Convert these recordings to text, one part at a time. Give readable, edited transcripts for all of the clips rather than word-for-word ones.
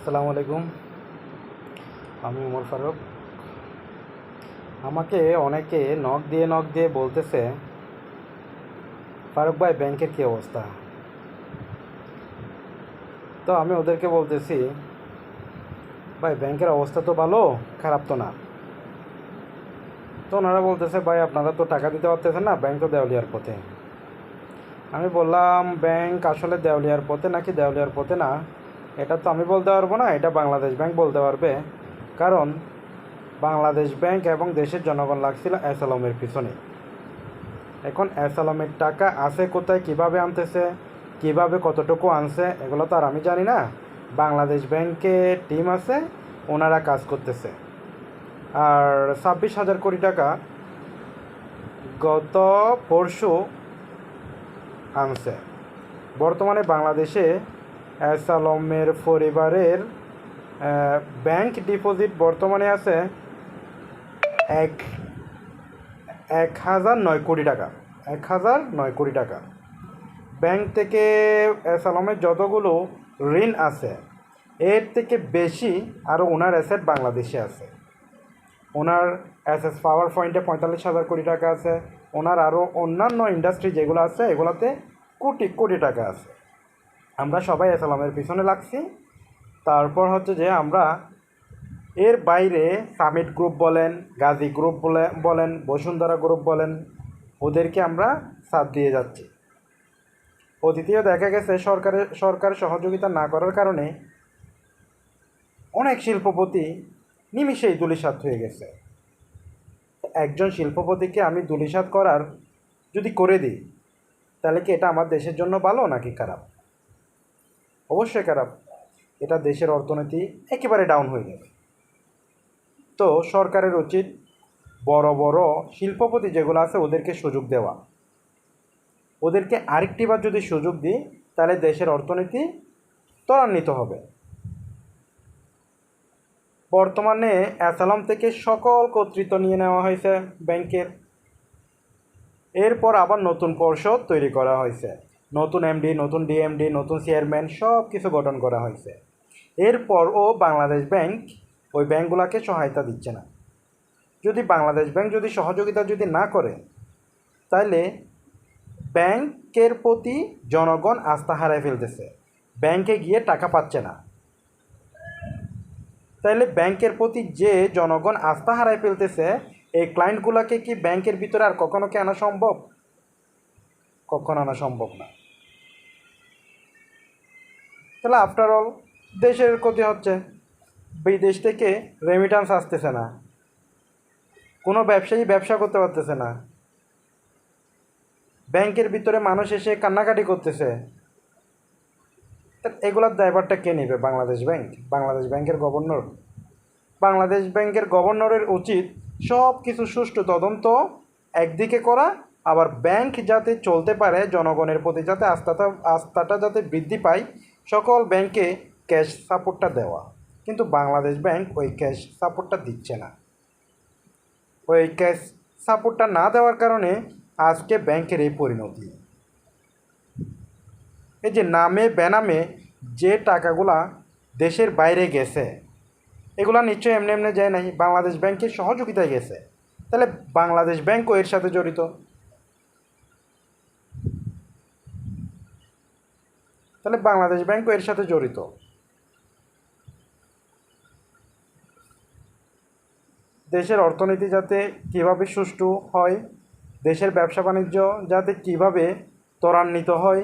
আসসালামু আলাইকুম। আমি উমর ফারুক। আমাকে অনেকে নক দিয়ে বলতেছে, ফারুক ভাই ব্যাংকের কী অবস্থা? তো আমি ওদেরকে বলতেছি, ভাই ব্যাংকের অবস্থা তো ভালো, খারাপ তো না। তো ওনারা বলতেছে, ভাই আপনারা তো টাকা দিতে পারতেছেন না, ব্যাংক তো দেউলিয়ার পথে। আমি বললাম, ব্যাংক আসলে দেউলিয়ার পথে নাকি দেউলিয়ার পথে না, এটা তো আমি বলতে পারবো না, এটা বাংলাদেশ ব্যাংক বলতে পারবে। কারণ বাংলাদেশ ব্যাংক এবং দেশের জনগণ লাগছিল অ্যাসালমের পিছনে। এখন অ্যাসালমের টাকা আছে কোথায়, কিভাবে আনতেছে, কিভাবে কতটুকু আনছে, এগুলো তো আর আমি জানি না। বাংলাদেশ ব্যাংকে টিম আছে, ওনারা কাজ করতেছে। আর 26,000 কোটি টাকা গত পরশু আনছে। বর্তমানে বাংলাদেশে অ্যাসালমের পরিবারের ব্যাংক ডিপোজিট বর্তমানে আছে 1,009 কোটি টাকা। 1,009 কোটি টাকা। ব্যাংক থেকে অ্যাসালমের যতগুলো ঋণ আছে, এর থেকে বেশি আরও ওনার অ্যাসেট বাংলাদেশে আছে। ওনার অ্যাসেস পাওয়ার পয়েন্টে 45,000 কোটি টাকা আছে। ওনার আরও অন্যান্য ইন্ডাস্ট্রি যেগুলো আছে, এগুলোতে কোটি কোটি টাকা আছে। আমরা সবাই অ্যাসালমের পিছনে লাগছি। তারপর হচ্ছে যে আমরা এর বাইরে সামিট গ্রুপ বলেন, গাজী গ্রুপ বলেন, বসুন্ধরা গ্রুপ বলেন, ওদেরকে আমরা সাথ দিয়ে যাচ্ছি। অতীতেও দেখা গেছে সরকার সহযোগিতা না করার কারণে অনেক শিল্পপতি নিমিষেই ধূলিসাৎ হয়ে গেছে। একজন শিল্পপতিকে আমি ধূলিসাৎ করার যদি করে দিই, তাহলে কি এটা আমার দেশের জন্য ভালো নাকি খারাপ? অবশ্যই খারাপ। এটা দেশের অর্থনীতি একেবারে ডাউন হয়ে যাবে। তো সরকারের উচিত বড় বড় শিল্পপতি যেগুলো আছে ওদেরকে সুযোগ দেওয়া। ওদেরকে আরেকটিবার যদি সুযোগ দিই, তাহলে দেশের অর্থনীতি ত্বরান্বিত হবে। বর্তমানে অ্যাসালম থেকে সকল কর্তৃত্ব নিয়ে নেওয়া হয়েছে ব্যাংকের। এরপর আবার নতুন পর্ষদ তৈরি করা হয়েছে, নতুন এমডি, নতুন ডিএমডি, নতুন চেয়ারম্যান, সব কিছু গঠন করা হয়েছে। এরপরও বাংলাদেশ ব্যাংক ওই ব্যাংকগুলোকে সহায়তা দিচ্ছে না। যদি বাংলাদেশ ব্যাংক যদি সহযোগিতা যদি না করে, তাহলে ব্যাংকের প্রতি জনগণ আস্থা হারায় ফেলতেছে, ব্যাংকে গিয়ে টাকা পাচ্ছে না। তাহলে ব্যাংকের প্রতি যে জনগণ আস্থা হারায় ফেলতেছে, এই ক্লায়েন্টগুলোকে কি ব্যাংকের ভিতরে আর কখনো কি আনা সম্ভব? কখনো আনা সম্ভব না। তাহলে আফটার অল দেশের ক্ষতি হচ্ছে। বিদেশ থেকে রেমিটান্স আসতেছে না, কোনো ব্যবসায়ী ব্যবসা করতে পারতেছে না, ব্যাংকের ভিতরে মানুষ এসে কান্নাকাটি করতেছে। এগুলোর দায়ভারটা কে নেবে? বাংলাদেশ ব্যাংক, বাংলাদেশ ব্যাংকের গভর্নর। বাংলাদেশ ব্যাংকের গভর্নরের উচিত সব কিছু সুষ্ঠু তদন্ত একদিকে করা, আবার ব্যাংক যাতে চলতে পারে, জনগণের প্রতি যাতে আস্থাটা যাতে বৃদ্ধি পায়, সকল ব্যাংকে ক্যাশ সাপোর্টটা দেওয়া। কিন্তু বাংলাদেশ ব্যাংক ওই ক্যাশ সাপোর্টটা দিচ্ছে না। ওই ক্যাশ সাপোর্টটা না দেওয়ার কারণে আজকে ব্যাংকের এই পরিণতি। এই যে নামে বেনামে যে টাকাগুলা দেশের বাইরে গেছে, এগুলা নিশ্চয়ই এমনি এমনি যায় নাই, বাংলাদেশ ব্যাংকের সহযোগিতায় গেছে। তাহলে বাংলাদেশ ব্যাংকও এর সাথে জড়িত। তাহলে বাংলাদেশ ব্যাংকও এর সাথে জড়িত। দেশের অর্থনীতি যাতে কীভাবে সুষ্ঠু হয়, দেশের ব্যবসা বাণিজ্য যাতে কীভাবে ত্বরান্বিত হয়,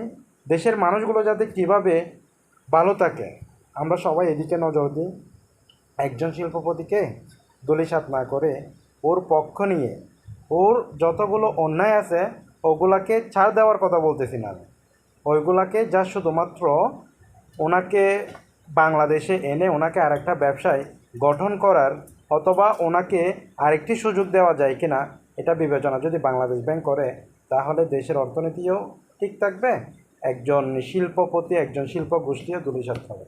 দেশের মানুষগুলো যাতে কীভাবে ভালো থাকে, আমরা সবাই এদিকে নজর দিই। একজন শিল্পপতিকে ধূলিসাৎ না করে ওর পক্ষ নিয়ে ওর যতগুলো অন্যায় আছে ওগুলাকে ছাড় দেওয়ার কথা বলতেছি না আমি। ওইগুলাকে যা শুধুমাত্র ওনাকে বাংলাদেশে এনে ওনাকে আরেকটা ব্যবসায় গঠন করার, অথবা ওনাকে আরেকটি সুযোগ দেওয়া যায় কি না, এটা বিবেচনা যদি বাংলাদেশ ব্যাংক করে, তাহলে দেশের অর্থনীতিও ঠিক থাকবে, একজন শিল্পপতি, একজন শিল্প গোষ্ঠীও ধূলিসাৎ হবে।